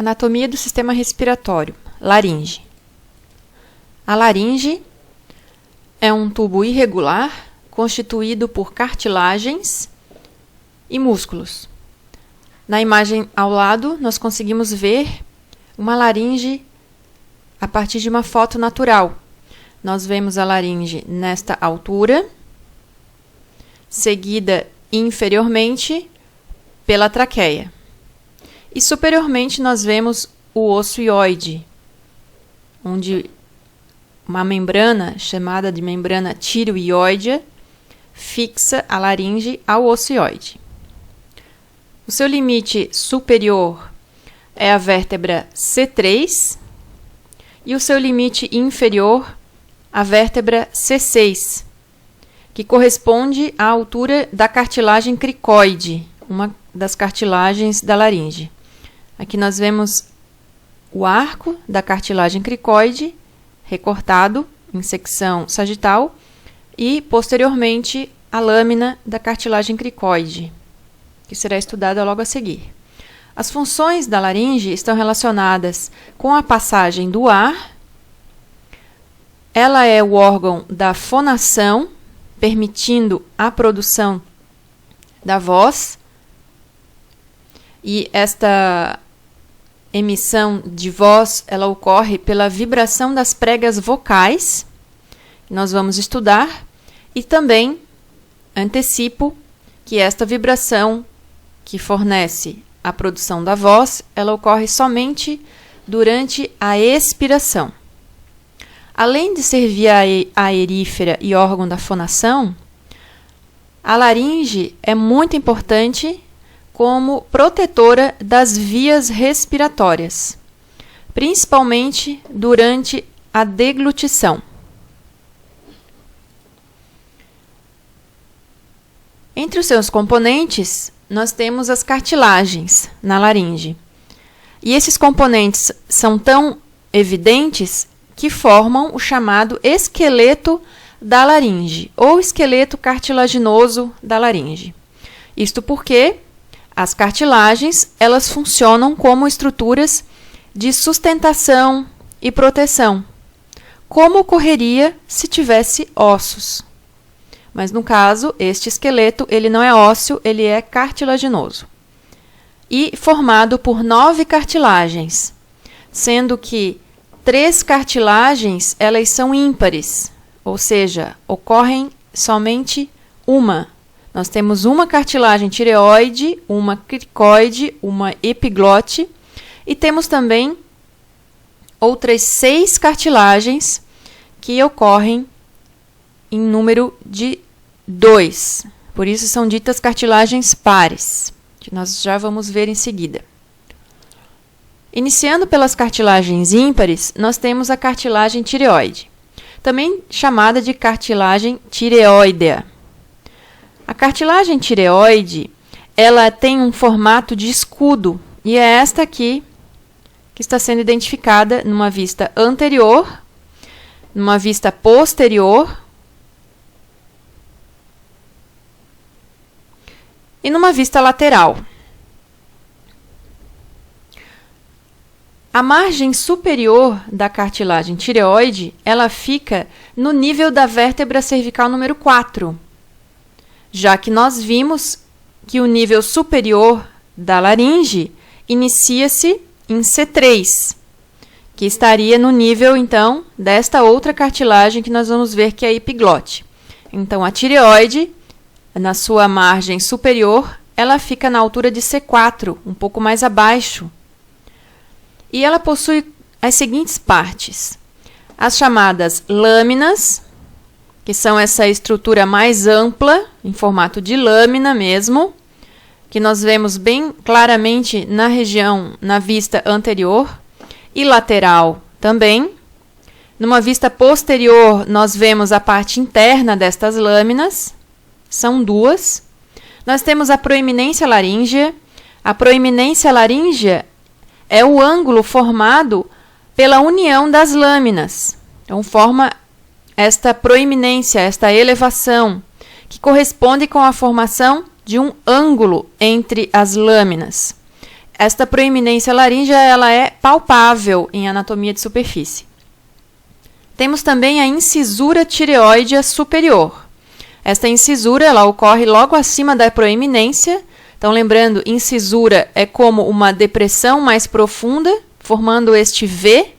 Anatomia do sistema respiratório. Laringe. A laringe é um tubo irregular constituído por cartilagens e músculos. Na imagem ao lado, nós conseguimos ver uma laringe a partir de uma foto natural. Nós vemos a laringe nesta altura, seguida inferiormente pela traqueia. E superiormente nós vemos o osso hioide, onde uma membrana, chamada de membrana tireoidea, fixa a laringe ao osso hioide. O seu limite superior é a vértebra C3 e o seu limite inferior a vértebra C6, que corresponde à altura da cartilagem cricoide, uma das cartilagens da laringe. Aqui nós vemos o arco da cartilagem cricoide, recortado em secção sagital, e, posteriormente, a lâmina da cartilagem cricoide, que será estudada logo a seguir. As funções da laringe estão relacionadas com a passagem do ar. Ela é o órgão da fonação, permitindo a produção da voz, e esta emissão de voz ela ocorre pela vibração das pregas vocais, que nós vamos estudar, e também antecipo que esta vibração que fornece a produção da voz, ela ocorre somente durante a expiração. Além de ser via aerífera e órgão da fonação, a laringe é muito importante como protetora das vias respiratórias, principalmente durante a deglutição. Entre os seus componentes, nós temos as cartilagens na laringe. E esses componentes são tão evidentes que formam o chamado esqueleto da laringe, ou esqueleto cartilaginoso da laringe. Isto porque as cartilagens, elas funcionam como estruturas de sustentação e proteção, como ocorreria se tivesse ossos. Mas, no caso, este esqueleto ele não é ósseo, ele é cartilaginoso. E formado por 9 cartilagens, sendo que 3 cartilagens elas são ímpares, ou seja, ocorrem somente uma. Nós temos uma cartilagem tireoide, uma cricoide, uma epiglote, e temos também outras 6 cartilagens que ocorrem em número de 2. Por isso são ditas cartilagens pares, que nós já vamos ver em seguida. Iniciando pelas cartilagens ímpares, nós temos a cartilagem tireoide, também chamada de cartilagem tireoidea. A cartilagem tireoide, ela tem um formato de escudo, e é esta aqui que está sendo identificada numa vista anterior, numa vista posterior e numa vista lateral. A margem superior da cartilagem tireoide, ela fica no nível da vértebra cervical número 4, já que nós vimos que o nível superior da laringe inicia-se em C3, que estaria no nível, então, desta outra cartilagem que nós vamos ver que é a epiglote. Então, a tireoide, na sua margem superior, ela fica na altura de C4, um pouco mais abaixo. E ela possui as seguintes partes: as chamadas lâminas, que são essa estrutura mais ampla, em formato de lâmina mesmo, que nós vemos bem claramente na região, na vista anterior, e lateral também. Numa vista posterior, nós vemos a parte interna destas lâminas, são 2. Nós temos a proeminência laríngea. A proeminência laríngea é o ângulo formado pela união das lâminas. Então, forma esta proeminência, esta elevação, que corresponde com a formação de um ângulo entre as lâminas. esta proeminência laríngea ela é palpável em anatomia de superfície. Temos também a incisura tireoidea superior. Esta incisura ela ocorre logo acima da proeminência. Então, lembrando, incisura é como uma depressão mais profunda, formando este V,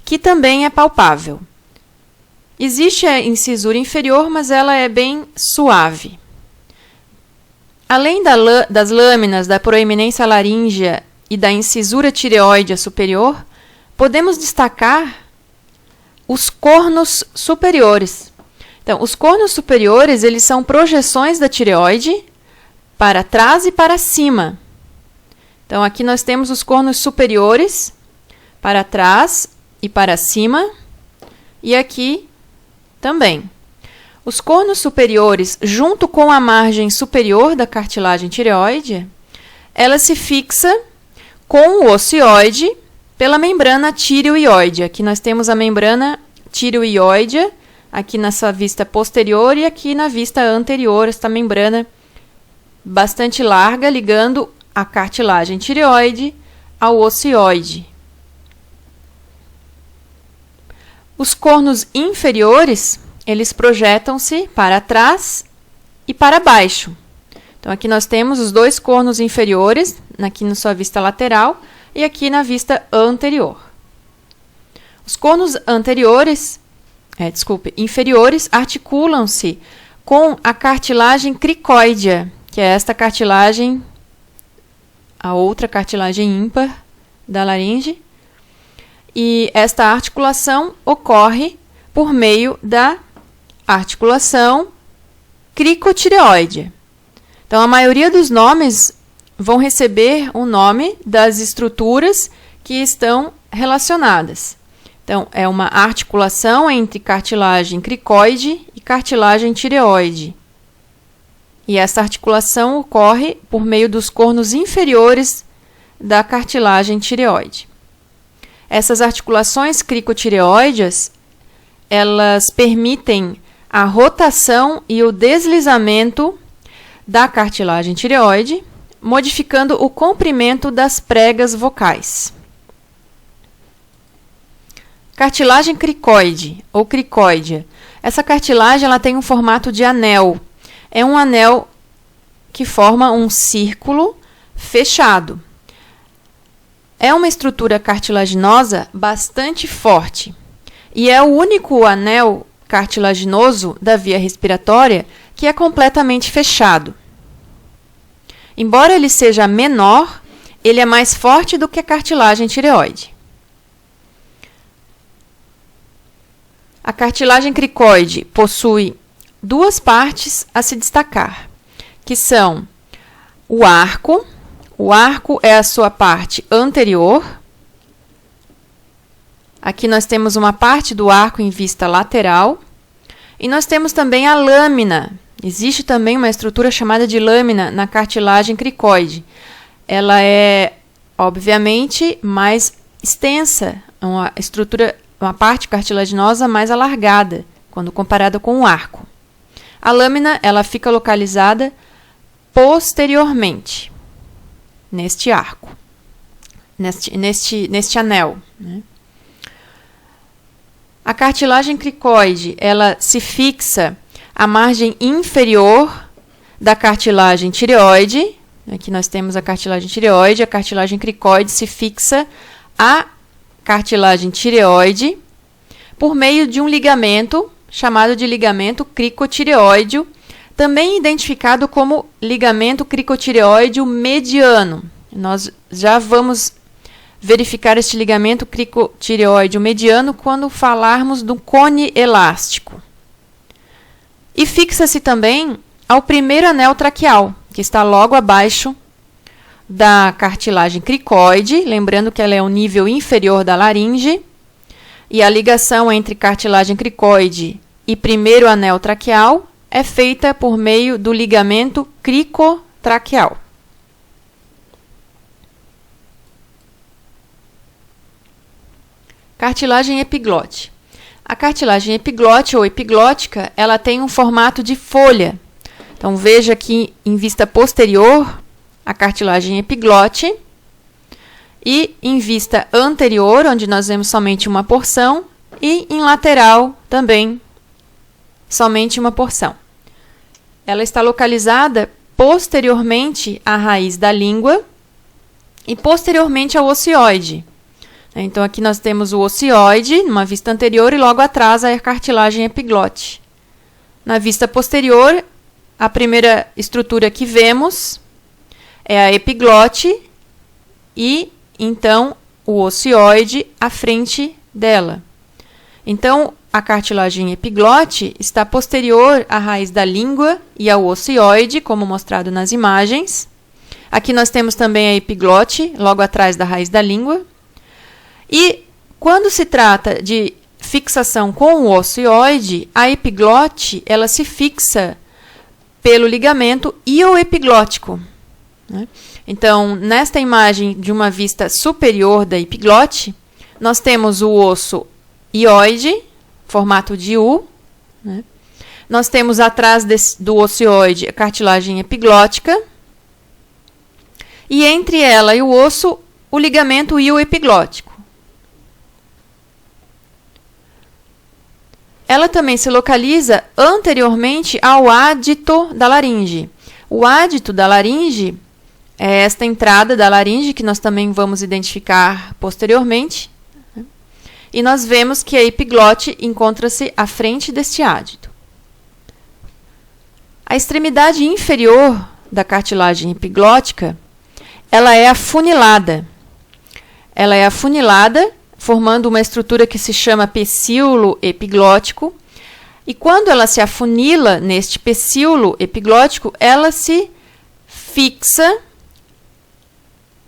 que também é palpável. Existe a incisura inferior, mas ela é bem suave. Além das lâminas da proeminência laríngea e da incisura tireoidea superior, podemos destacar os cornos superiores. Então, os cornos superiores, eles são projeções da tireoide para trás e para cima. Então, aqui nós temos os cornos superiores para trás e para cima, e aqui também. Os cornos superiores, junto com a margem superior da cartilagem tireoide, ela se fixa com o ocioide pela membrana tireoióidea. Aqui nós temos a membrana tireoióidea, aqui nessa vista posterior e aqui na vista anterior, esta membrana bastante larga, ligando a cartilagem tireoide ao ocioide. Os cornos inferiores, eles projetam-se para trás e para baixo. Então, aqui nós temos os dois cornos inferiores, aqui na sua vista lateral e aqui na vista anterior. Os cornos inferiores articulam-se com a cartilagem cricoidea, que é esta cartilagem, a outra cartilagem ímpar da laringe. E esta articulação ocorre por meio da articulação cricotireoide. Então, a maioria dos nomes vão receber o nome das estruturas que estão relacionadas. Então, é uma articulação entre cartilagem cricoide e cartilagem tireoide. E essa articulação ocorre por meio dos cornos inferiores da cartilagem tireoide. Essas articulações cricotireoideas, elas permitem a rotação e o deslizamento da cartilagem tireoide, modificando o comprimento das pregas vocais. Cartilagem cricoide ou cricoidea. Essa cartilagem ela tem um formato de anel. É um anel que forma um círculo fechado. É uma estrutura cartilaginosa bastante forte e é o único anel cartilaginoso da via respiratória que é completamente fechado. Embora ele seja menor, ele é mais forte do que a cartilagem tireoide. A cartilagem cricoide possui duas partes a se destacar, que são o arco. O arco é a sua parte anterior. Aqui nós temos uma parte do arco em vista lateral. E nós temos também a lâmina. Existe também uma estrutura chamada de lâmina na cartilagem cricoide. Ela é, obviamente, mais extensa, uma parte cartilaginosa mais alargada, quando comparada com o arco. A lâmina ela fica localizada posteriormente, neste arco, neste anel, né? A cartilagem cricoide, ela se fixa à margem inferior da cartilagem tireoide. Aqui nós temos a cartilagem tireoide, a cartilagem cricoide se fixa à cartilagem tireoide por meio de um ligamento chamado de ligamento cricotireóideo, também identificado como ligamento cricotireóideo mediano. Nós já vamos verificar este ligamento cricotireóideo mediano quando falarmos do cone elástico. E fixa-se também ao primeiro anel traqueal, que está logo abaixo da cartilagem cricoide, lembrando que ela é o nível inferior da laringe, e a ligação entre cartilagem cricoide e primeiro anel traqueal é feita por meio do ligamento cricotraqueal. Cartilagem epiglote. A cartilagem epiglote ou epiglótica, ela tem um formato de folha. Então, veja aqui em vista posterior a cartilagem epiglote. e em vista anterior, onde nós vemos somente uma porção, e em lateral também somente uma porção. Ela está localizada posteriormente à raiz da língua e posteriormente ao ocioide. Então, aqui nós temos o ocioide, numa vista anterior, e logo atrás a cartilagem epiglote. Na vista posterior, a primeira estrutura que vemos é a epiglote e, então, o ocioide à frente dela. Então, a cartilagem epiglote está posterior à raiz da língua e ao ocioide, como mostrado nas imagens. Aqui nós temos também a epiglote, logo atrás da raiz da língua. E quando se trata de fixação com o ocioide, a epiglote ela se fixa pelo ligamento ioepiglótico, né? Então, nesta imagem de uma vista superior da epiglote, nós temos o osso ióide, formato de U, né? Nós temos atrás do ocioide a cartilagem epiglótica, e entre ela e o osso, o ligamento ioepiglótico. Ela também se localiza anteriormente ao ádito da laringe. O ádito da laringe é esta entrada da laringe, que nós também vamos identificar posteriormente. E nós vemos que a epiglote encontra-se à frente deste ádito. A extremidade inferior da cartilagem epiglótica, ela é afunilada. Ela é afunilada, formando uma estrutura que se chama pecíolo epiglótico. E quando ela se afunila neste pecíolo epiglótico, ela se fixa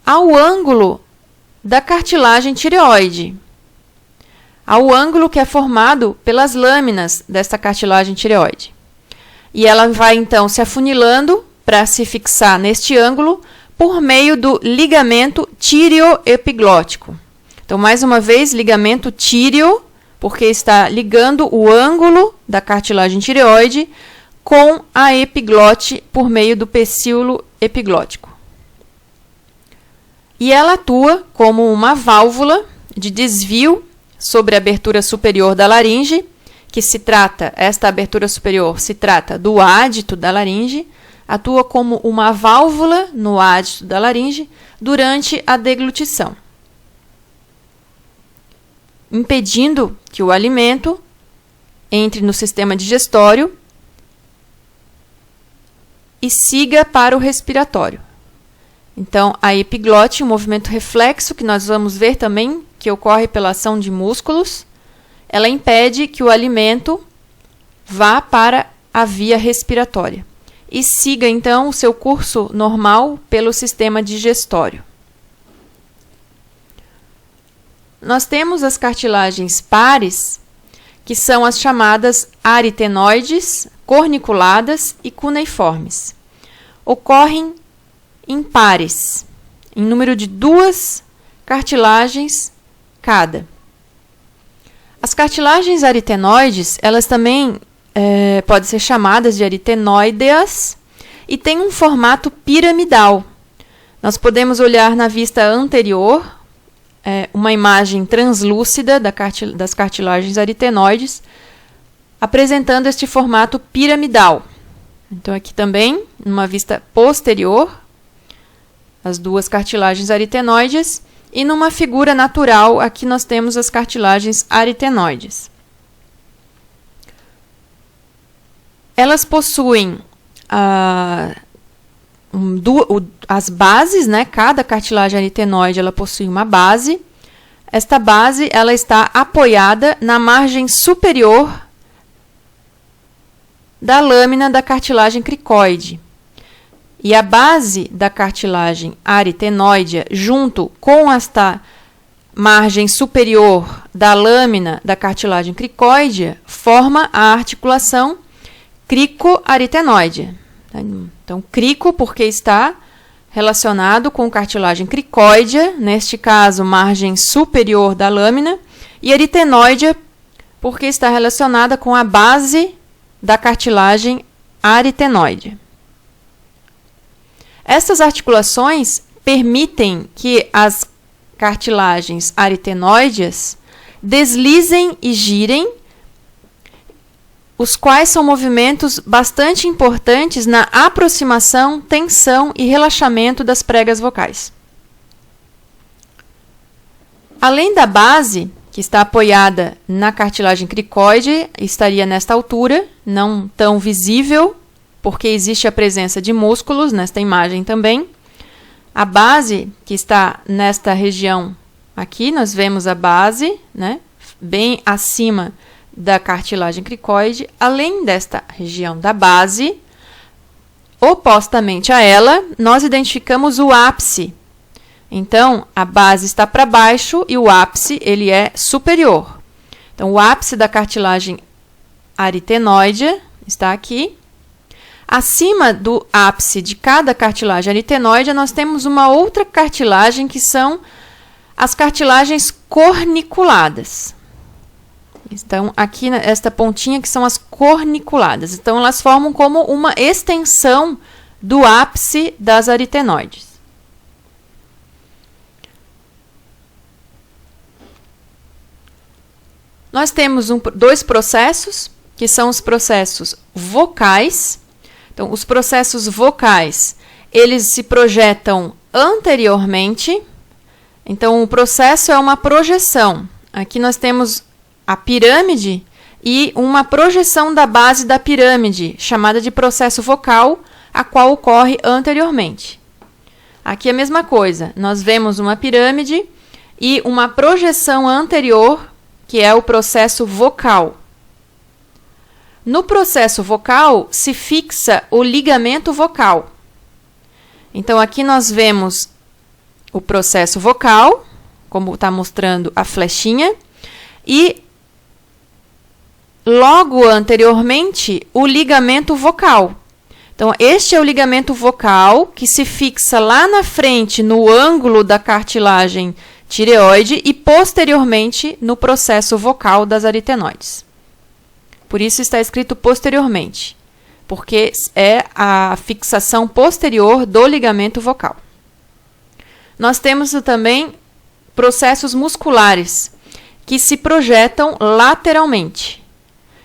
ao ângulo da cartilagem tireoide, ao ângulo que é formado pelas lâminas desta cartilagem tireoide. E ela vai, então, se afunilando para se fixar neste ângulo por meio do ligamento tireoepiglótico. Então, mais uma vez, ligamento tíreo, porque está ligando o ângulo da cartilagem tireoide com a epiglote por meio do pecíolo epiglótico. E ela atua como uma válvula de desvio sobre a abertura superior da laringe, que esta abertura superior se trata do ádito da laringe, atua como uma válvula no ádito da laringe durante a deglutição, impedindo que o alimento entre no sistema digestório e siga para o respiratório. Então, a epiglote, um movimento reflexo, que nós vamos ver também, que ocorre pela ação de músculos, ela impede que o alimento vá para a via respiratória e siga, então, o seu curso normal pelo sistema digestório. Nós temos as cartilagens pares, que são as chamadas aritenoides, corniculadas e cuneiformes. Ocorrem em pares, em número de 2 cartilagens cada. As cartilagens aritenoides, elas também podem ser chamadas de aritenoideas e têm um formato piramidal. Nós podemos olhar na vista anterior uma imagem translúcida das cartilagens aritenoides, apresentando este formato piramidal. Então, aqui também, numa vista posterior, as 2 cartilagens aritenoides, e numa figura natural, aqui nós temos as cartilagens aritenoides. Elas possuem as bases, né? Cada cartilagem aritenoide ela possui uma base. Esta base ela está apoiada na margem superior da lâmina da cartilagem cricoide. E a base da cartilagem aritenoide, junto com esta margem superior da lâmina da cartilagem cricoide, forma a articulação cricoaritenoide. Então, crico porque está relacionado com cartilagem cricoide, neste caso, margem superior da lâmina, e aritenoide porque está relacionada com a base da cartilagem aritenoide. Essas articulações permitem que as cartilagens aritenoides deslizem e girem, os quais são movimentos bastante importantes na aproximação, tensão e relaxamento das pregas vocais. Além da base, que está apoiada na cartilagem cricoide, estaria nesta altura, não tão visível, porque existe a presença de músculos nesta imagem também. A base, que está nesta região aqui, nós vemos a base, né, bem acima da cartilagem cricoide. Além desta região da base, opostamente a ela, nós identificamos o ápice. Então, a base está para baixo e o ápice ele é superior. Então, o ápice da cartilagem aritenoide está aqui. Acima do ápice de cada cartilagem aritenoide, nós temos uma outra cartilagem, que são as cartilagens corniculadas. Então, aqui esta pontinha que são as corniculadas. Então, elas formam como uma extensão do ápice das aritenoides. Nós temos dois processos, que são os processos vocais. Então, os processos vocais, eles se projetam anteriormente. Então, o processo é uma projeção. Aqui nós temos a pirâmide e uma projeção da base da pirâmide, chamada de processo vocal, a qual ocorre anteriormente. Aqui é a mesma coisa. Nós vemos uma pirâmide e uma projeção anterior, que é o processo vocal. No processo vocal, se fixa o ligamento vocal. Então, aqui nós vemos o processo vocal, como está mostrando a flechinha, e logo anteriormente, o ligamento vocal. Então, este é o ligamento vocal que se fixa lá na frente, no ângulo da cartilagem tireoide e posteriormente no processo vocal das aritenoides. Por isso está escrito posteriormente, porque é a fixação posterior do ligamento vocal. Nós temos também processos musculares que se projetam lateralmente.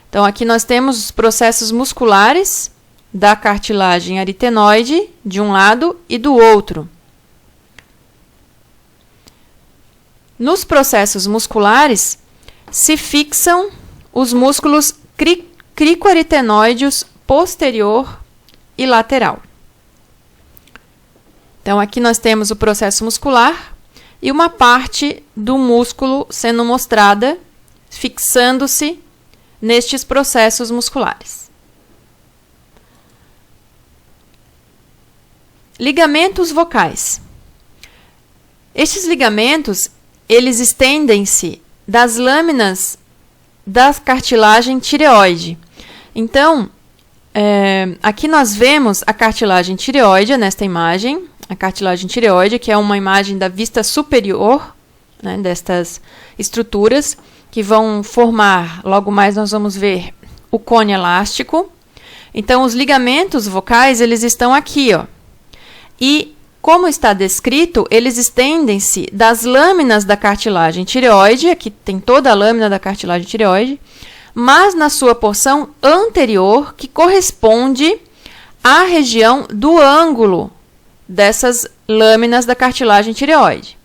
Então, aqui nós temos os processos musculares da cartilagem aritenoide de um lado e do outro. Nos processos musculares, se fixam os músculos cricoaritenoideus posterior e lateral. Então, aqui nós temos o processo muscular e uma parte do músculo sendo mostrada, fixando-se nestes processos musculares. Ligamentos vocais. Estes ligamentos, eles estendem-se das lâminas da cartilagem tireoide. Então, aqui nós vemos a cartilagem tireoide nesta imagem, a cartilagem tireoide, que é uma imagem da vista superior, né, destas estruturas, que vão formar, logo mais nós vamos ver, o cone elástico. Então, os ligamentos vocais, eles estão aqui, ó. E, como está descrito, eles estendem-se das lâminas da cartilagem tireoide, aqui tem toda a lâmina da cartilagem tireoide, mas na sua porção anterior, que corresponde à região do ângulo dessas lâminas da cartilagem tireoide.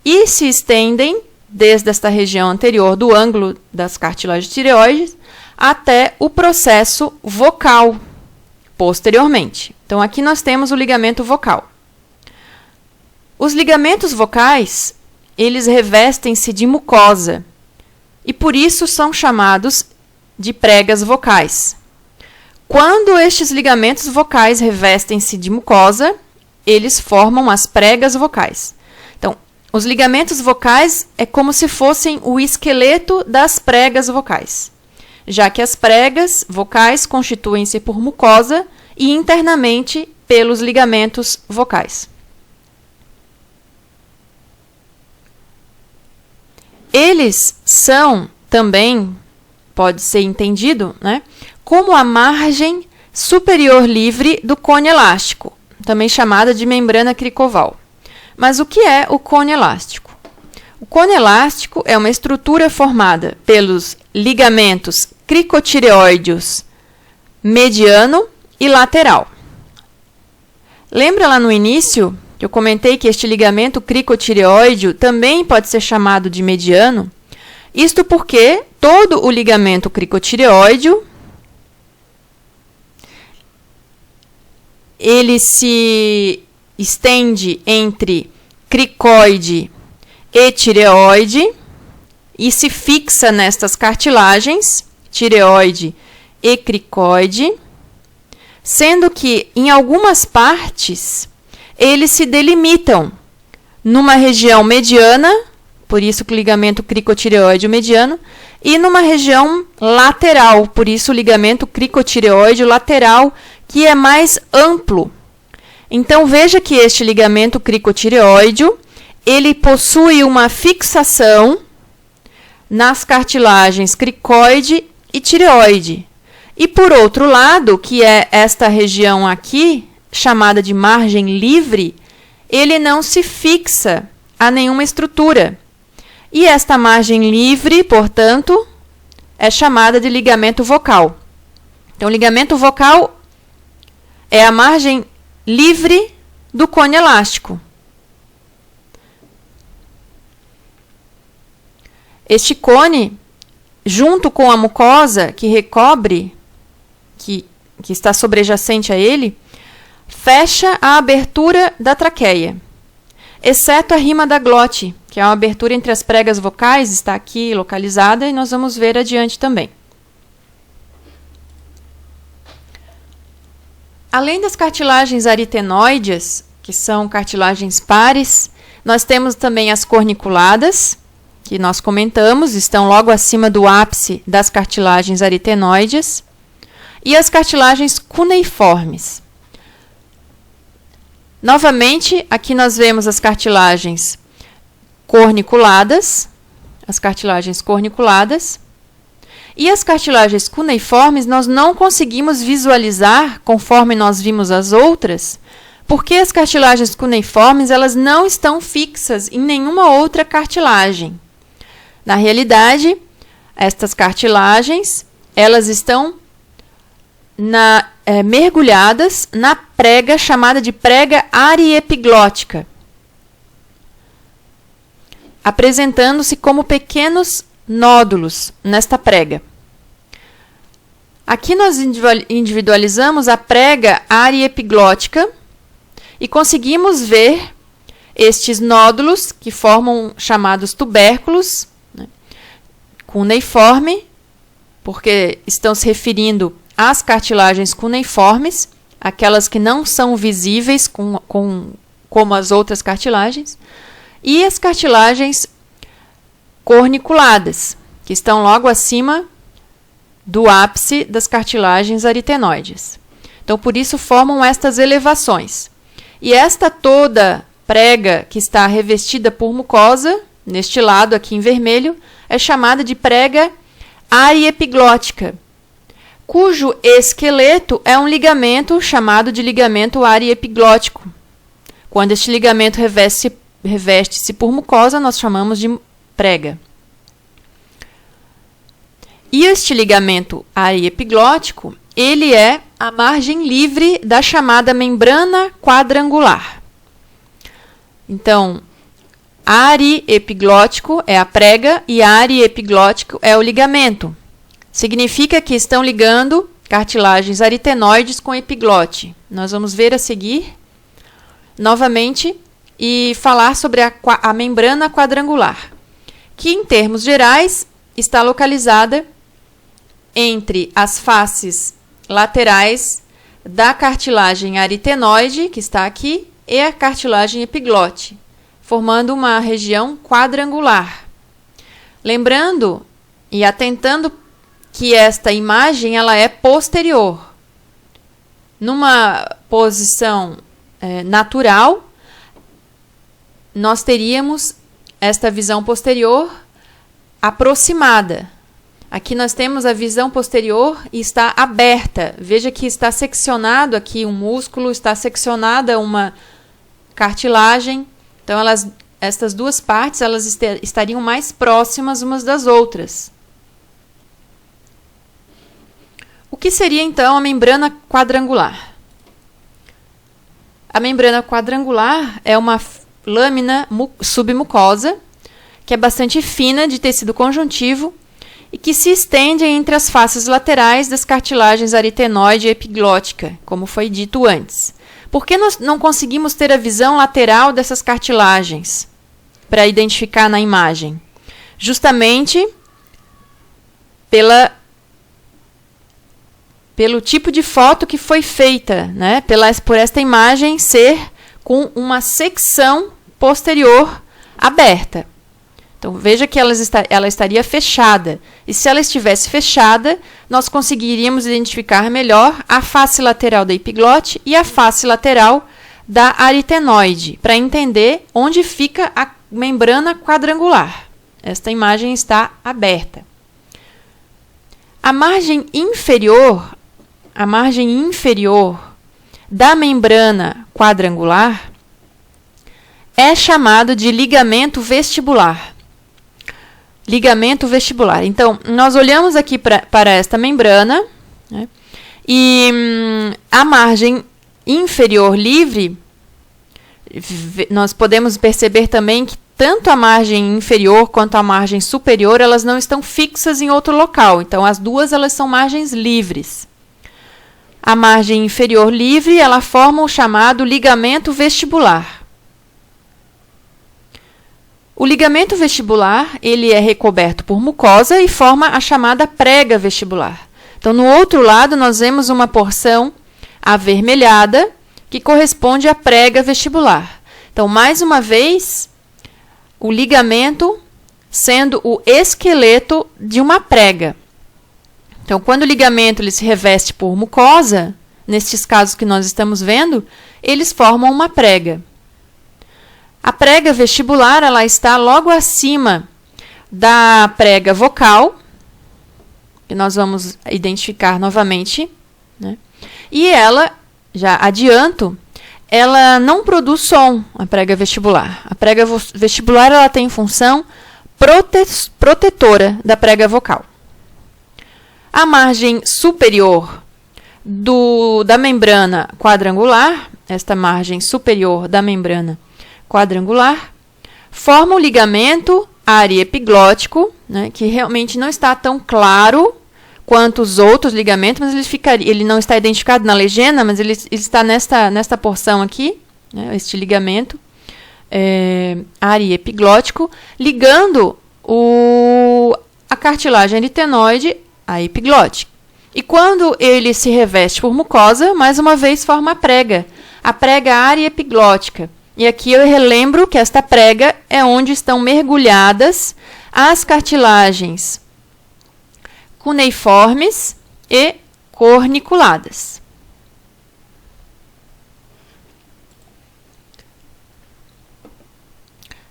E se estendem desde esta região anterior do ângulo das cartilagens tireoides até o processo vocal, posteriormente. Então, aqui nós temos o ligamento vocal. Os ligamentos vocais, eles revestem-se de mucosa e, por isso, são chamados de pregas vocais. Quando estes ligamentos vocais revestem-se de mucosa, eles formam as pregas vocais. Então, os ligamentos vocais é como se fossem o esqueleto das pregas vocais, já que as pregas vocais constituem-se por mucosa e internamente pelos ligamentos vocais. Eles são também, pode ser entendido, né, como a margem superior livre do cone elástico, também chamada de membrana cricoval. Mas o que é o cone elástico? O cone elástico é uma estrutura formada pelos ligamentos cricotireoideus mediano e lateral. Lembra lá no início que eu comentei que este ligamento cricotireoideo também pode ser chamado de mediano? Isto porque todo o ligamento cricotireoideo ele se estende entre cricoide e tireoide e se fixa nestas cartilagens, tireoide e cricoide, sendo que em algumas partes eles se delimitam numa região mediana, por isso que o ligamento cricotireoide mediano, e numa região lateral, por isso o ligamento cricotireoide lateral, que é mais amplo. Então, veja que este ligamento cricotireoideo, ele possui uma fixação nas cartilagens cricoide e tireoide. E, por outro lado, que é esta região aqui, chamada de margem livre, ele não se fixa a nenhuma estrutura. E esta margem livre, portanto, é chamada de ligamento vocal. Então, o ligamento vocal é a margem livre do cone elástico. Este cone, junto com a mucosa que recobre, que está sobrejacente a ele, fecha a abertura da traqueia, exceto a rima da glote, que é uma abertura entre as pregas vocais, está aqui localizada e nós vamos ver adiante também. Além das cartilagens aritenoides, que são cartilagens pares, nós temos também as corniculadas, que nós comentamos, estão logo acima do ápice das cartilagens aritenoides, e as cartilagens cuneiformes. Novamente, aqui nós vemos as cartilagens corniculadas, e as cartilagens cuneiformes nós não conseguimos visualizar conforme nós vimos as outras, porque as cartilagens cuneiformes elas não estão fixas em nenhuma outra cartilagem. Na realidade, estas cartilagens elas estão mergulhadas na prega chamada de prega ariepiglótica, apresentando-se como pequenos nódulos nesta prega. Aqui nós individualizamos a prega ariepiglótica e conseguimos ver estes nódulos que formam chamados tubérculos, né, cuneiforme, porque estão se referindo às cartilagens cuneiformes, aquelas que não são visíveis como as outras cartilagens, e as cartilagens corniculadas, que estão logo acima do ápice das cartilagens aritenoides. Então, por isso, formam estas elevações. E esta toda prega que está revestida por mucosa, neste lado aqui em vermelho, é chamada de prega ariepiglótica, cujo esqueleto é um ligamento chamado de ligamento ariepiglótico. Quando este ligamento reveste-se por mucosa, nós chamamos de prega. E este ligamento ariepiglótico, ele é a margem livre da chamada membrana quadrangular. Então, ariepiglótico é a prega e ariepiglótico é o ligamento. Significa que estão ligando cartilagens aritenoides com epiglote. Nós vamos ver a seguir, novamente, e falar sobre a membrana quadrangular, que, em termos gerais, está localizada entre as faces laterais da cartilagem aritenoide, que está aqui, e a cartilagem epiglote, formando uma região quadrangular. Lembrando e atentando que esta imagem ela é posterior. Numa posição natural, nós teríamos esta visão posterior aproximada. Aqui nós temos a visão posterior e está aberta. Veja que está seccionado aqui um músculo, está seccionada uma cartilagem Então, estas duas partes elas estariam mais próximas umas das outras. O que seria, então, a membrana quadrangular? A membrana quadrangular é uma lâmina submucosa, que é bastante fina, de tecido conjuntivo, e que se estende entre as faces laterais das cartilagens aritenoide e epiglótica, como foi dito antes. Por que nós não conseguimos ter a visão lateral dessas cartilagens para identificar na imagem? Justamente pelo tipo de foto que foi feita, né? Por esta imagem ser com uma secção posterior aberta. Então, veja que ela estaria fechada. E se ela estivesse fechada, nós conseguiríamos identificar melhor a face lateral da epiglote e a face lateral da aritenoide, para entender onde fica a membrana quadrangular. Esta imagem está aberta. A margem inferior da membrana quadrangular é chamado de ligamento vestibular. Ligamento vestibular. Então, nós olhamos aqui para esta membrana, né, e a margem inferior livre, nós podemos perceber também que tanto a margem inferior quanto a margem superior, elas não estão fixas em outro local. Então, as duas elas são margens livres. A margem inferior livre, ela forma o chamado ligamento vestibular. O ligamento vestibular, ele é recoberto por mucosa e forma a chamada prega vestibular. Então, no outro lado, nós vemos uma porção avermelhada que corresponde à prega vestibular. Então, mais uma vez, o ligamento sendo o esqueleto de uma prega. Então, quando o ligamento ele se reveste por mucosa, nestes casos que nós estamos vendo, eles formam uma prega. A prega vestibular ela está logo acima da prega vocal, que nós vamos identificar novamente, né? E ela, já adianto, ela não produz som, a prega vestibular. A prega vestibular ela tem função protetora da prega vocal. A margem superior da membrana quadrangular, esta margem superior da membrana quadrangular, forma o ligamento ariepiglótico, né, que realmente não está tão claro quanto os outros ligamentos, mas ele não está identificado na legenda, mas ele está nesta porção aqui, né, este ligamento ariepiglótico, ligando a cartilagem aritenoide à epiglote. E quando ele se reveste por mucosa, mais uma vez forma a prega ariepiglótica. E aqui eu relembro que esta prega é onde estão mergulhadas as cartilagens cuneiformes e corniculadas.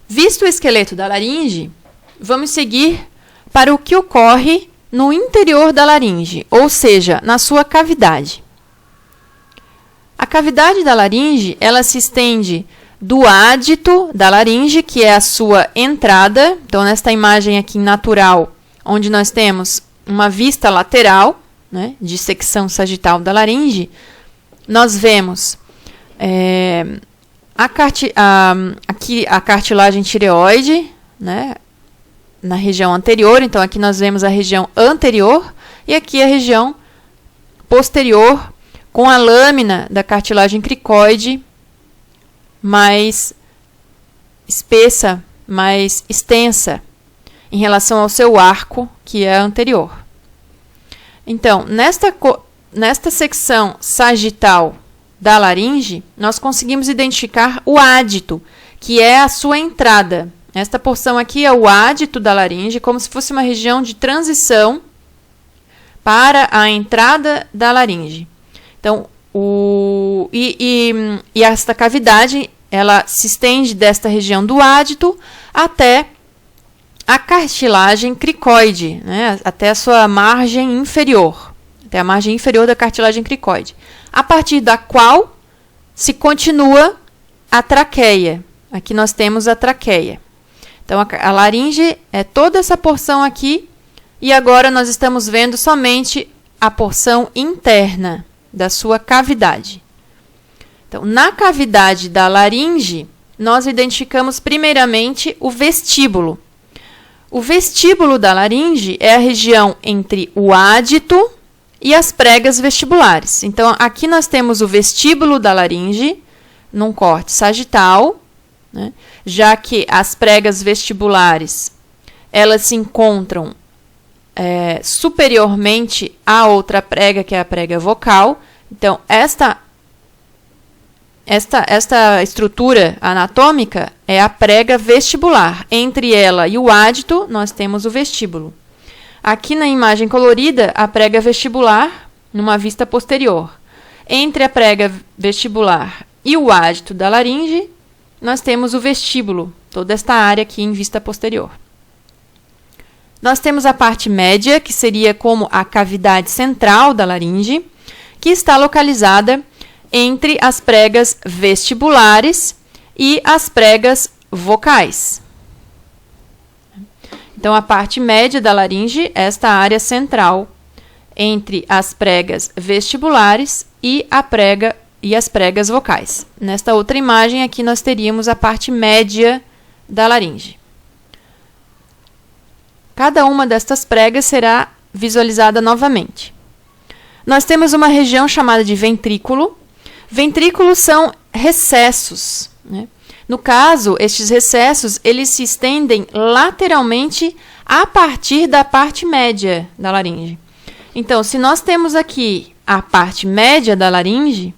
Visto o esqueleto da laringe, vamos seguir para o que ocorre no interior da laringe, ou seja, na sua cavidade. A cavidade da laringe, ela se estende do ádito da laringe, que é a sua entrada. Então, nesta imagem aqui natural, onde nós temos uma vista lateral, né, de secção sagital da laringe, nós vemos aqui a cartilagem tireoide, né, na região anterior. Então, aqui nós vemos a região anterior e aqui a região posterior, com a lâmina da cartilagem cricoide mais espessa, mais extensa, em relação ao seu arco, que é anterior. Então, nesta secção sagital da laringe, nós conseguimos identificar o ádito, que é a sua entrada. Esta porção aqui é o ádito da laringe, como se fosse uma região de transição para a entrada da laringe. Então, esta cavidade, ela se estende desta região do ádito até a cartilagem cricoide, né, até a sua margem inferior, até a margem inferior da cartilagem cricoide, a partir da qual se continua a traqueia. Aqui nós temos a traqueia. Então, a laringe é toda essa porção aqui, e agora nós estamos vendo somente a porção interna da sua cavidade. Então, na cavidade da laringe, nós identificamos primeiramente o vestíbulo. O vestíbulo da laringe é a região entre o ádito e as pregas vestibulares. Então, aqui nós temos o vestíbulo da laringe, num corte sagital, né? Já que as pregas vestibulares elas se encontram superiormente à outra prega, que é a prega vocal. Então, esta estrutura anatômica é a prega vestibular. Entre ela e o ádito, nós temos o vestíbulo. Aqui na imagem colorida, a prega vestibular, numa vista posterior. Entre a prega vestibular e o ádito da laringe, nós temos o vestíbulo, toda esta área aqui em vista posterior. Nós temos a parte média, que seria como a cavidade central da laringe, que está localizada entre as pregas vestibulares e as pregas vocais. Então, a parte média da laringe é esta área central entre as pregas vestibulares e as pregas vocais. Nesta outra imagem aqui nós teríamos a parte média da laringe. Cada uma destas pregas será visualizada novamente. Nós temos uma região chamada de ventrículo. Ventrículos são recessos, né? No caso, estes recessos eles se estendem lateralmente a partir da parte média da laringe. Então, se nós temos aqui a parte média da laringe,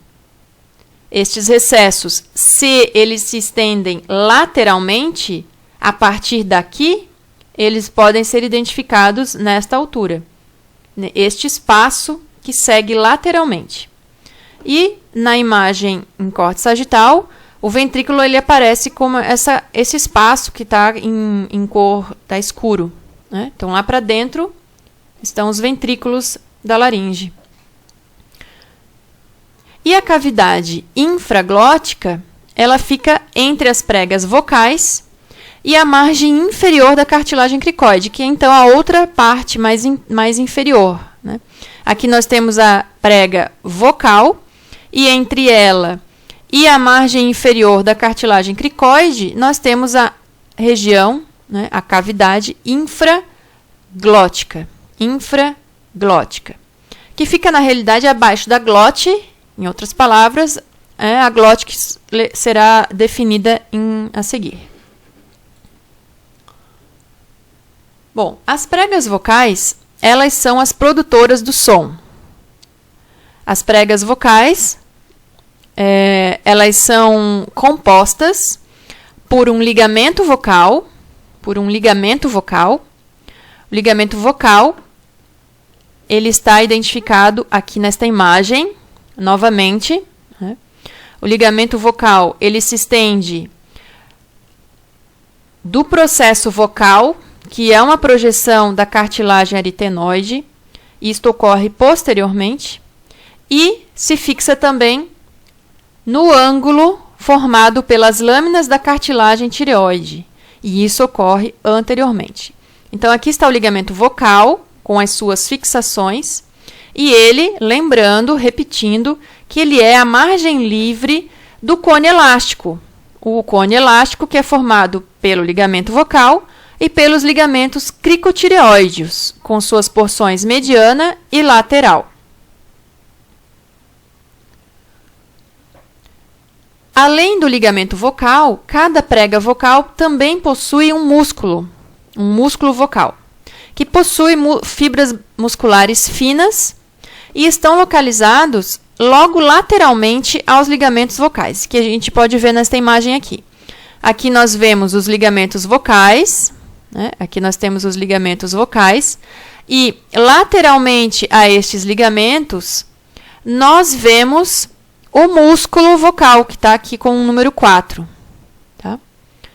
estes recessos, se eles se estendem lateralmente a partir daqui, eles podem ser identificados nesta altura, este espaço que segue lateralmente. E na imagem em corte sagital, o ventrículo ele aparece como esse espaço que está em cor tá escuro, né? Então, lá para dentro estão os ventrículos da laringe. E a cavidade infraglótica, ela fica entre as pregas vocais e a margem inferior da cartilagem cricoide, que é então a outra parte mais inferior, né? Aqui nós temos a prega vocal, e entre ela e a margem inferior da cartilagem cricoide, nós temos a região, né, a cavidade infraglótica, que fica na realidade abaixo da glote. Em outras palavras, a glote que será definida a seguir. Bom, as pregas vocais, elas são as produtoras do som. As pregas vocais, elas são compostas por um ligamento vocal, O ligamento vocal, ele está identificado aqui nesta imagem, novamente, né? O ligamento vocal, ele se estende do processo vocal, que é uma projeção da cartilagem aritenoide, isto ocorre posteriormente, e se fixa também no ângulo formado pelas lâminas da cartilagem tireoide, e isso ocorre anteriormente. Então, aqui está o ligamento vocal, com as suas fixações, e ele, lembrando, repetindo, que ele é a margem livre do cone elástico. O cone elástico que é formado pelo ligamento vocal e pelos ligamentos cricotireoideos, com suas porções mediana e lateral. Além do ligamento vocal, cada prega vocal também possui um músculo vocal, que possui fibras musculares finas e estão localizados logo lateralmente aos ligamentos vocais, que a gente pode ver nesta imagem aqui. Aqui nós vemos os ligamentos vocais, né? Aqui nós temos os ligamentos vocais, e lateralmente a estes ligamentos, nós vemos o músculo vocal, que está aqui com o número 4. Tá?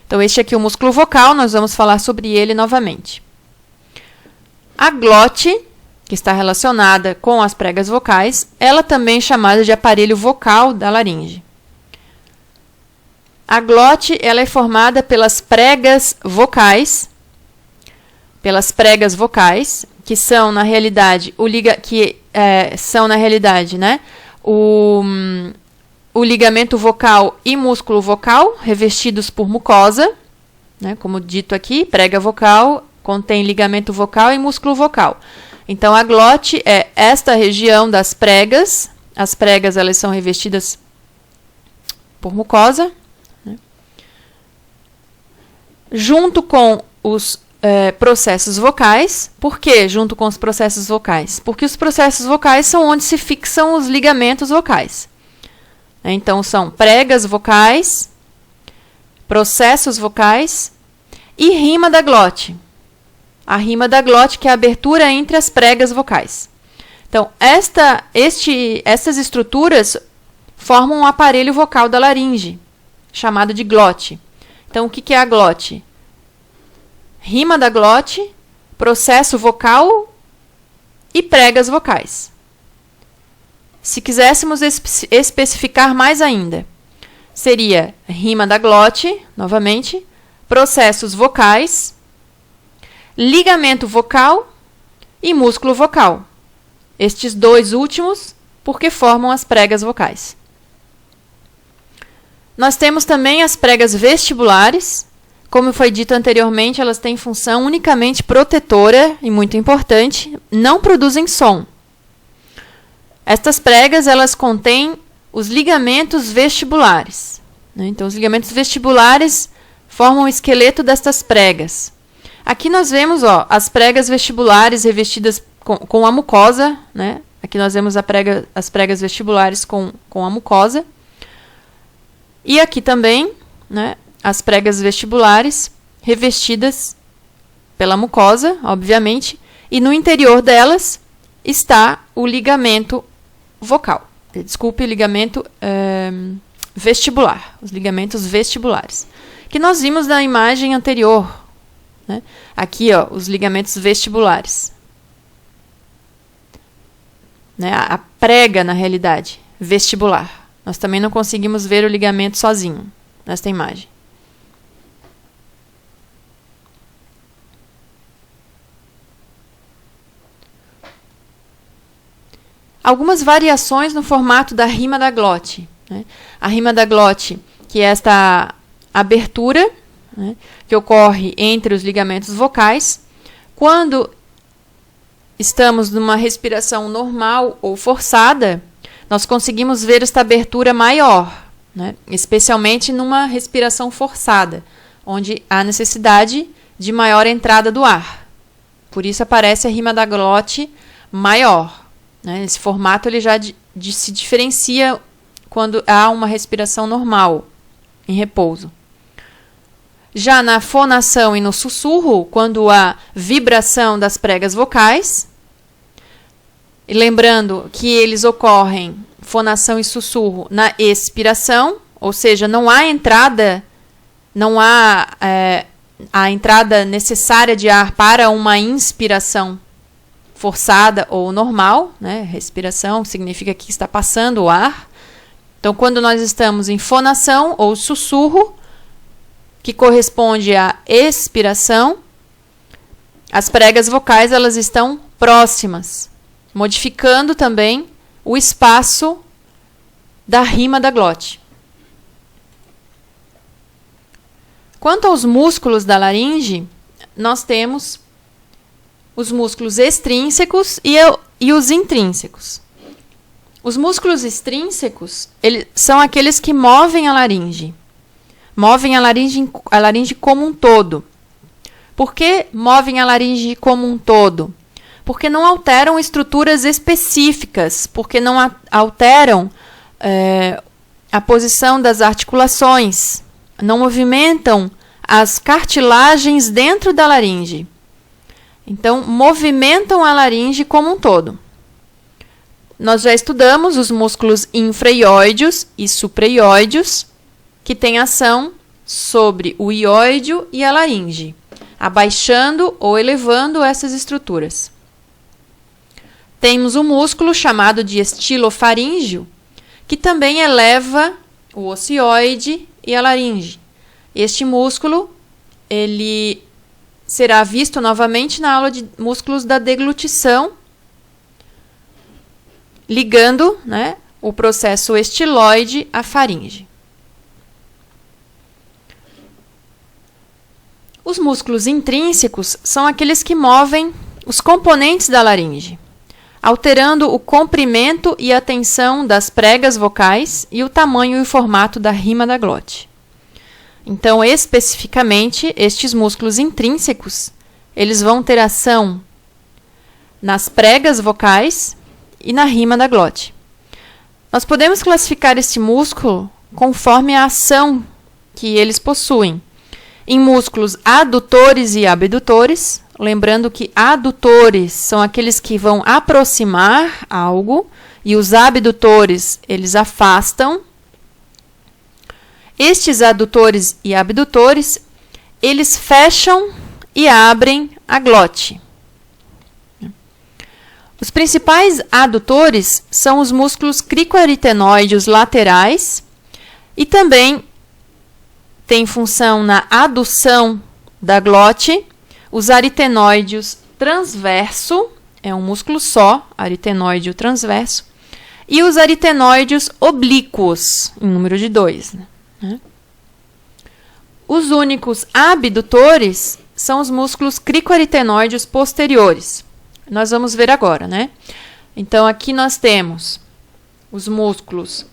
Então, este aqui é o músculo vocal, nós vamos falar sobre ele novamente. A glote, que está relacionada com as pregas vocais, ela também é chamada de aparelho vocal da laringe. A glote ela é formada pelas pregas vocais, que são na realidade né, o ligamento vocal e músculo vocal revestidos por mucosa, né, como dito aqui, prega vocal contém ligamento vocal e músculo vocal. Então a glote é esta região das pregas. As pregas elas são revestidas por mucosa, né, junto com os processos vocais. Por que junto com os processos vocais? Porque os processos vocais são onde se fixam os ligamentos vocais. Então, são pregas vocais, processos vocais e rima da glote. A rima da glote, que é a abertura entre as pregas vocais. Então, estas estruturas formam um aparelho vocal da laringe, chamado de glote. Então, o que é a glote? Rima da glote, processo vocal e pregas vocais. Se quiséssemos especificar mais ainda, seria rima da glote, novamente, processos vocais, ligamento vocal e músculo vocal. Estes dois últimos, porque formam as pregas vocais. Nós temos também as pregas vestibulares. Como foi dito anteriormente, elas têm função unicamente protetora e muito importante, não produzem som. Estas pregas, elas contêm os ligamentos vestibulares, né? Então, os ligamentos vestibulares formam o esqueleto destas pregas. Aqui nós vemos as pregas vestibulares revestidas com a mucosa, né? Aqui nós vemos as pregas vestibulares com a mucosa. E aqui também, né, as pregas vestibulares revestidas pela mucosa, obviamente, e no interior delas está o ligamento vocal. Desculpe, ligamento vestibular, os ligamentos vestibulares, que nós vimos na imagem anterior, né? Aqui, os ligamentos vestibulares, né? A prega, na realidade, vestibular. Nós também não conseguimos ver o ligamento sozinho nesta imagem. Algumas variações no formato da rima da glote, né? A rima da glote, que é esta abertura, né, que ocorre entre os ligamentos vocais. Quando estamos numa respiração normal ou forçada, nós conseguimos ver esta abertura maior, né, especialmente numa respiração forçada, onde há necessidade de maior entrada do ar. Por isso aparece a rima da glote maior. Esse formato ele já se diferencia quando há uma respiração normal, em repouso. Já na fonação e no sussurro, quando há vibração das pregas vocais, e lembrando que eles ocorrem, fonação e sussurro, na expiração, ou seja, não há entrada a entrada necessária de ar para uma inspiração forçada ou normal, né? Respiração significa que está passando o ar. Então, quando nós estamos em fonação ou sussurro, que corresponde à expiração, as pregas vocais elas estão próximas, modificando também o espaço da rima da glote. Quanto aos músculos da laringe, nós temos os músculos extrínsecos e os intrínsecos. Os músculos extrínsecos são aqueles que movem a laringe. Movem a laringe como um todo. Por que movem a laringe como um todo? Porque não alteram estruturas específicas, porque não alteram a posição das articulações, não movimentam as cartilagens dentro da laringe. Então, movimentam a laringe como um todo. Nós já estudamos os músculos infraioideos e supraioideos, que têm ação sobre o ióideo e a laringe, abaixando ou elevando essas estruturas. Temos um músculo chamado de estilofaríngeo, que também eleva o ocioide e a laringe. Este músculo, ele será visto novamente na aula de músculos da deglutição, ligando, né, o processo estiloide à faringe. Os músculos intrínsecos são aqueles que movem os componentes da laringe, alterando o comprimento e a tensão das pregas vocais e o tamanho e o formato da rima da glote. Então, especificamente, estes músculos intrínsecos, eles vão ter ação nas pregas vocais e na rima da glote. Nós podemos classificar este músculo conforme a ação que eles possuem, em músculos adutores e abdutores, lembrando que adutores são aqueles que vão aproximar algo e os abdutores, eles afastam. Estes adutores e abdutores, eles fecham e abrem a glote. Os principais adutores são os músculos cricoaritenoides laterais e também tem função na adução da glote, os aritenoides transverso, é um músculo só, aritenoide transverso, e os aritenoides oblíquos, em número de 2. Os únicos abdutores são os músculos cricoaritenoides posteriores. Nós vamos ver agora, né? Então, aqui nós temos os músculos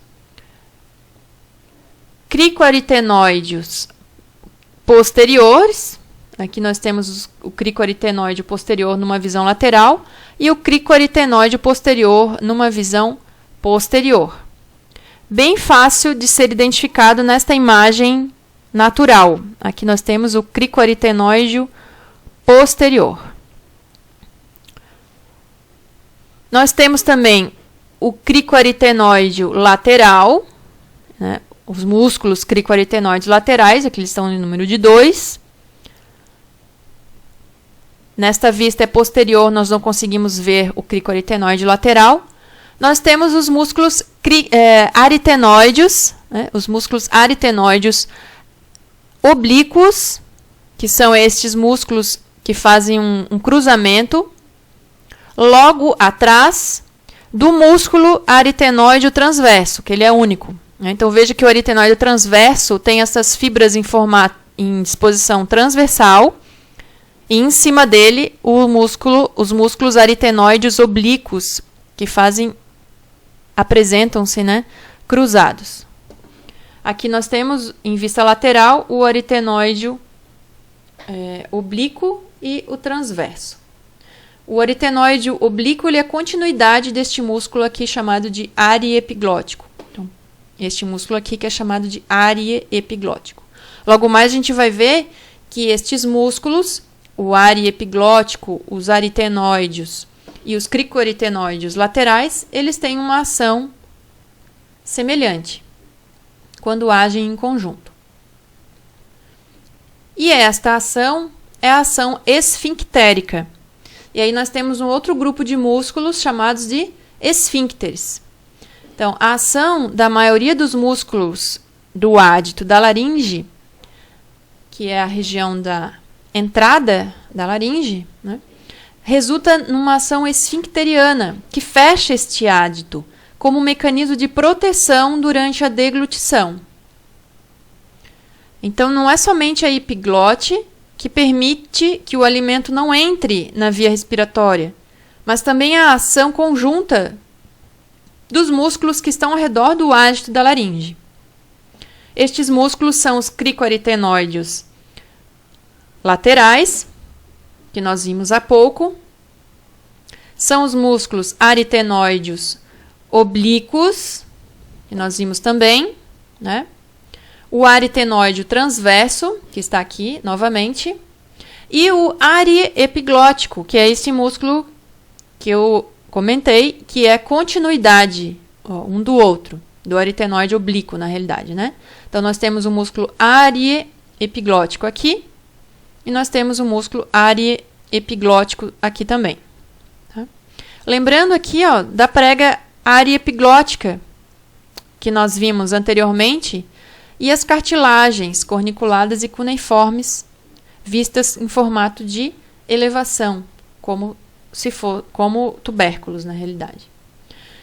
cricoaritenoides posteriores. Aqui nós temos o cricoaritenoide posterior numa visão lateral e o cricoaritenoide posterior numa visão posterior. Bem fácil de ser identificado nesta imagem natural. Aqui nós temos o cricoaritenoide posterior. Nós temos também o cricoaritenoide lateral, né? Os músculos cricoaritenoides laterais, aqui eles estão em número de 2. Nesta vista posterior, nós não conseguimos ver o cricoaritenoide lateral. Nós temos os músculos aritenoides, né? Os músculos aritenoides oblíquos, que são estes músculos que fazem um cruzamento logo atrás do músculo aritenoide transverso, que ele é único. Então, veja que o aritenoide transverso tem essas fibras em disposição transversal e em cima dele os músculos aritenoides oblíquos, que apresentam-se, né, cruzados. Aqui nós temos, em vista lateral, o aritenoide oblíquo e o transverso. O aritenoide oblíquo ele é a continuidade deste músculo aqui chamado de área epiglótico. Então, este músculo aqui que é chamado de área epiglótico. Logo mais a gente vai ver que estes músculos, o área epiglótico, os aritenoides e os cricoaritenoides laterais, eles têm uma ação semelhante quando agem em conjunto. E esta ação é a ação esfinctérica. E aí nós temos um outro grupo de músculos chamados de esfíncteres. Então, a ação da maioria dos músculos do ádito da laringe, que é a região da entrada da laringe, né, resulta numa ação esfincteriana, que fecha este ádito como um mecanismo de proteção durante a deglutição. Então, não é somente a epiglote que permite que o alimento não entre na via respiratória, mas também a ação conjunta dos músculos que estão ao redor do ádito da laringe. Estes músculos são os cricoaritenoides laterais, que nós vimos há pouco, são os músculos aritenoides oblíquos, que nós vimos também, né? O aritenoide transverso, que está aqui novamente, e o ariepiglótico, que é esse músculo que eu comentei, que é continuidade um do outro, do aritenoide oblíquo, na realidade, né? Então, nós temos o músculo ariepiglótico aqui, e nós temos o músculo ariepiglótico aqui também. Tá? Lembrando aqui, da prega ariepiglótica, que nós vimos anteriormente, e as cartilagens corniculadas e cuneiformes, vistas em formato de elevação, como tubérculos, na realidade.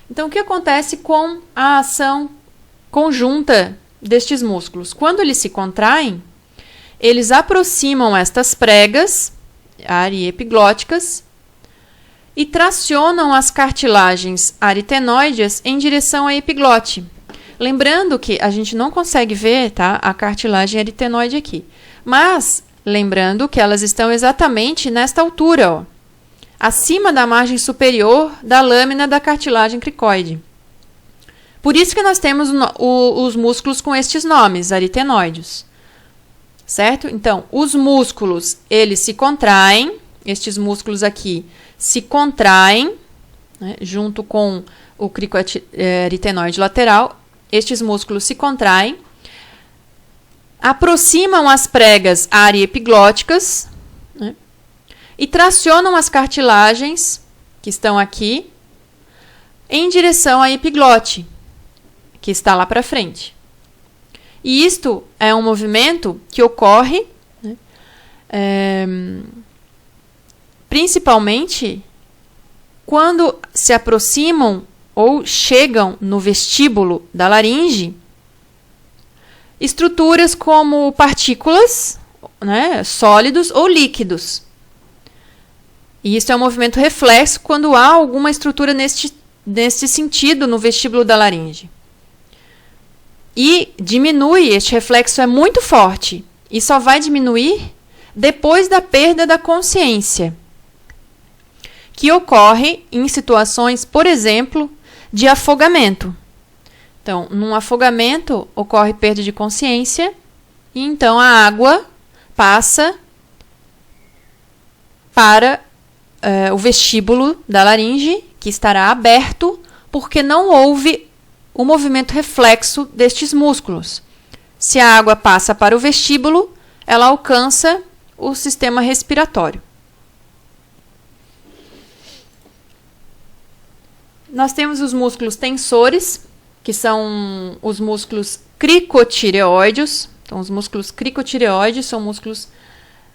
Então, o que acontece com a ação conjunta destes músculos? Quando eles se contraem, eles aproximam estas pregas ariepiglóticas e tracionam as cartilagens aritenoides em direção à epiglote. Lembrando que a gente não consegue ver, tá, a cartilagem aritenoide aqui, mas lembrando que elas estão exatamente nesta altura, ó, acima da margem superior da lâmina da cartilagem cricoide. Por isso que nós temos os músculos com estes nomes, aritenoides. Certo? Então, os músculos, eles se contraem, estes músculos aqui se contraem, né, junto com o cricoaritenoide lateral, estes músculos se contraem, aproximam as pregas ariepiglóticas, né, e tracionam as cartilagens, que estão aqui, em direção à epiglote, que está lá para frente. E isto é um movimento que ocorre, né, principalmente quando se aproximam ou chegam no vestíbulo da laringe estruturas como partículas, né, sólidos ou líquidos. E isso é um movimento reflexo quando há alguma estrutura neste sentido no vestíbulo da laringe. E diminui, este reflexo é muito forte e só vai diminuir depois da perda da consciência, que ocorre em situações, por exemplo, de afogamento. Então, num afogamento ocorre perda de consciência e então a água passa para o vestíbulo da laringe, que estará aberto porque não houve o movimento reflexo destes músculos. Se a água passa para o vestíbulo, ela alcança o sistema respiratório. Nós temos os músculos tensores, que são os músculos cricotireoides. Então, os músculos cricotireoides são músculos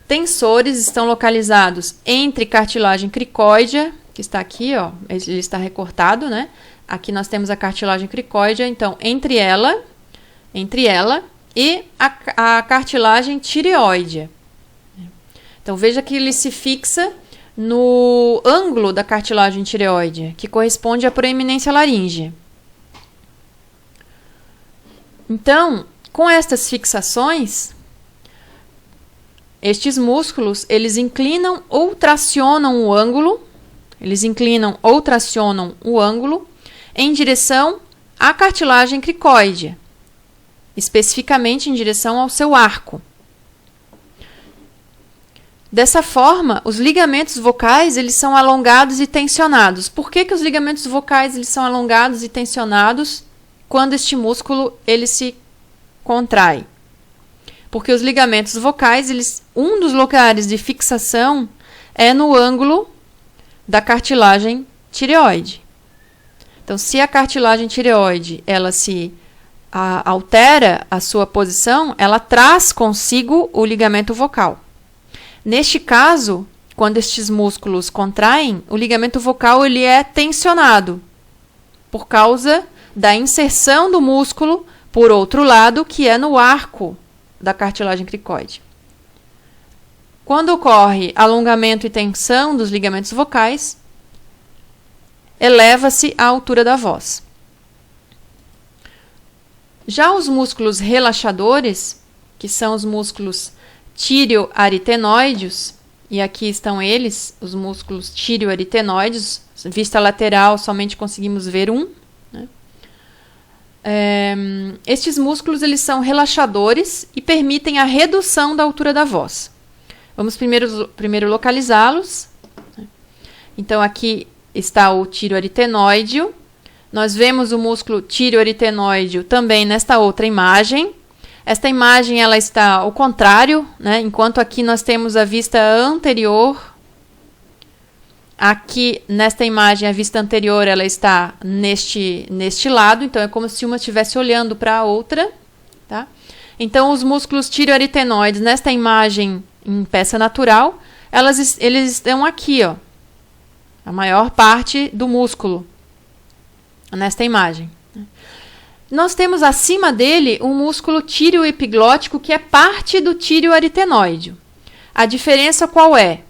tensores, estão localizados entre cartilagem cricóidea, que está aqui, ó, ele está recortado, né? Aqui nós temos a cartilagem cricóidea, então, entre ela e a cartilagem tireoide. Então, veja que ele se fixa no ângulo da cartilagem tireoide, que corresponde à proeminência laríngea. Então, com estas fixações, estes músculos, eles inclinam ou tracionam o ângulo, em direção à cartilagem cricoide, especificamente em direção ao seu arco. Dessa forma, os ligamentos vocais, eles são alongados e tensionados. Por que os ligamentos vocais, eles são alongados e tensionados quando este músculo ele se contrai? Porque os ligamentos vocais, um dos lugares de fixação é no ângulo da cartilagem tireoide. Então, se a cartilagem tireoide ela se altera a sua posição, ela traz consigo o ligamento vocal. Neste caso, quando estes músculos contraem, o ligamento vocal ele é tensionado por causa da inserção do músculo por outro lado, que é no arco da cartilagem cricoide. Quando ocorre alongamento e tensão dos ligamentos vocais, eleva-se a altura da voz. Já os músculos relaxadores, que são os músculos tireoaritenoides, e aqui estão eles, os músculos tireoaritenoides, vista lateral somente conseguimos ver um, né? Estes músculos eles são relaxadores e permitem a redução da altura da voz. Vamos primeiro localizá-los. Então, aqui está o tireoaritenoide. Nós vemos o músculo tireoaritenoide também nesta outra imagem. Esta imagem ela está ao contrário, né? Enquanto aqui nós temos a vista anterior. Aqui, nesta imagem, a vista anterior ela está neste lado. Então, é como se uma estivesse olhando para a outra. tá? Então, os músculos tireoaritenoides, nesta imagem em peça natural, eles estão aqui, ó, a maior parte do músculo, nesta imagem. Nós temos acima dele um músculo tireoepiglótico que é parte do tireoaritenoide. A diferença qual é?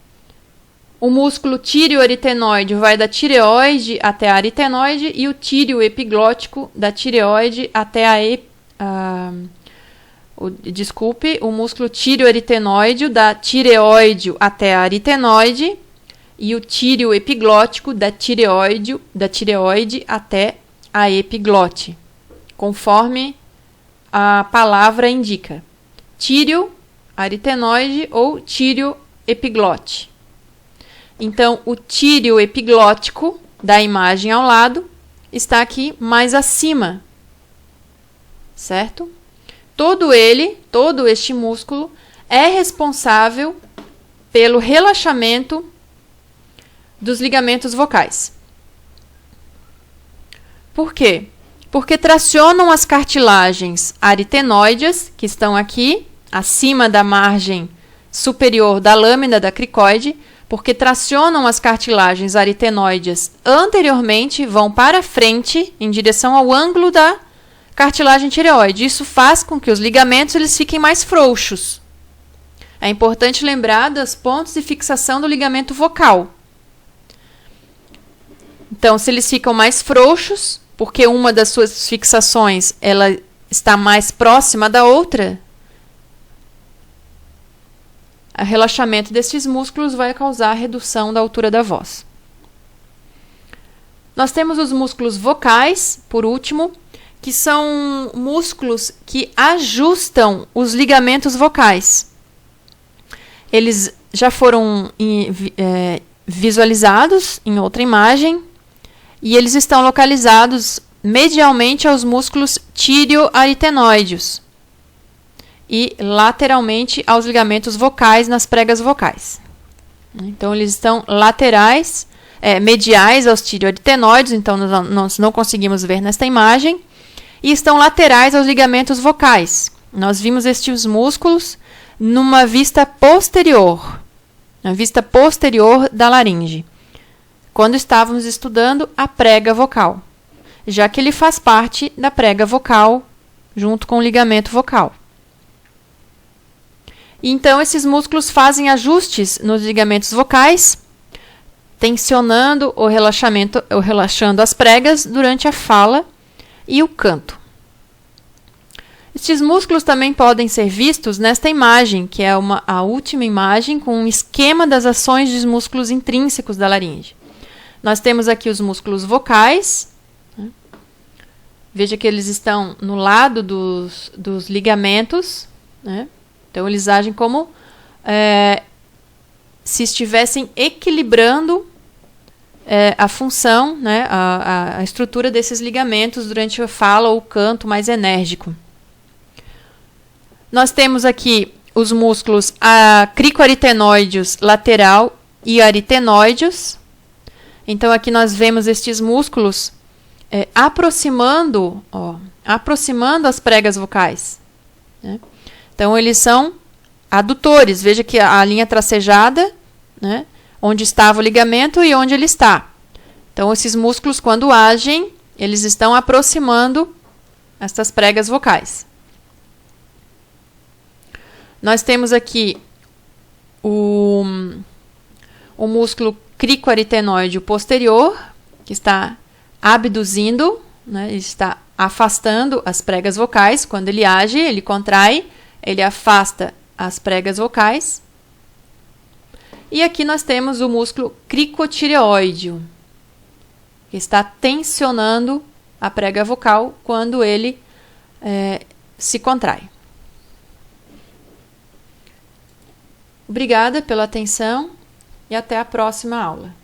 O músculo tireoaritenoide vai da tireoide até a aritenoide e o tireoepiglótico da tireoide até o músculo tireoaritenoide da tireoide até a aritenoide e o tireoepiglótico da tireoide até a epiglote, conforme a palavra indica. Tireoaritenoide ou tireoepiglote. Então, o tireoepiglótico da imagem ao lado está aqui mais acima, certo? Todo este músculo é responsável pelo relaxamento dos ligamentos vocais. Por quê? Porque tracionam as cartilagens aritenoides, que estão aqui, acima da margem superior da lâmina da cricoide, porque tracionam as cartilagens aritenoides anteriormente, vão para frente, em direção ao ângulo da cartilagem tireoide. Isso faz com que os ligamentos eles fiquem mais frouxos. É importante lembrar dos pontos de fixação do ligamento vocal. Então, se eles ficam mais frouxos, porque uma das suas fixações ela está mais próxima da outra, o relaxamento desses músculos vai causar redução da altura da voz. Nós temos os músculos vocais, por último, que são músculos que ajustam os ligamentos vocais. Eles já foram visualizados em outra imagem e eles estão localizados medialmente aos músculos tireoaritenoides e lateralmente aos ligamentos vocais nas pregas vocais. Então, eles estão mediais aos tireoaritenoides, então nós não conseguimos ver nesta imagem, e estão laterais aos ligamentos vocais. Nós vimos estes músculos numa vista posterior, na vista posterior da laringe, quando estávamos estudando a prega vocal, já que ele faz parte da prega vocal junto com o ligamento vocal. Então, esses músculos fazem ajustes nos ligamentos vocais, tensionando ou relaxando as pregas durante a fala e o canto. Estes músculos também podem ser vistos nesta imagem, que é a última imagem com um esquema das ações dos músculos intrínsecos da laringe. Nós temos aqui os músculos vocais. Veja que eles estão no lado dos ligamentos, né? Então, eles agem como se estivessem equilibrando a função, né, a estrutura desses ligamentos durante a fala ou o canto mais enérgico. Nós temos aqui os músculos cricoaritenoides lateral e aritenoides. Então, aqui nós vemos estes músculos aproximando as pregas vocais, né? Então, eles são adutores. Veja que a linha tracejada, né, onde estava o ligamento e onde ele está. Então, esses músculos, quando agem, eles estão aproximando estas pregas vocais. Nós temos aqui o músculo cricoaritenoide posterior, que está abduzindo, né, ele está afastando as pregas vocais. Quando ele age, ele contrai, ele afasta as pregas vocais. E aqui nós temos o músculo cricotireoide, que está tensionando a prega vocal quando ele se contrai. Obrigada pela atenção e até a próxima aula.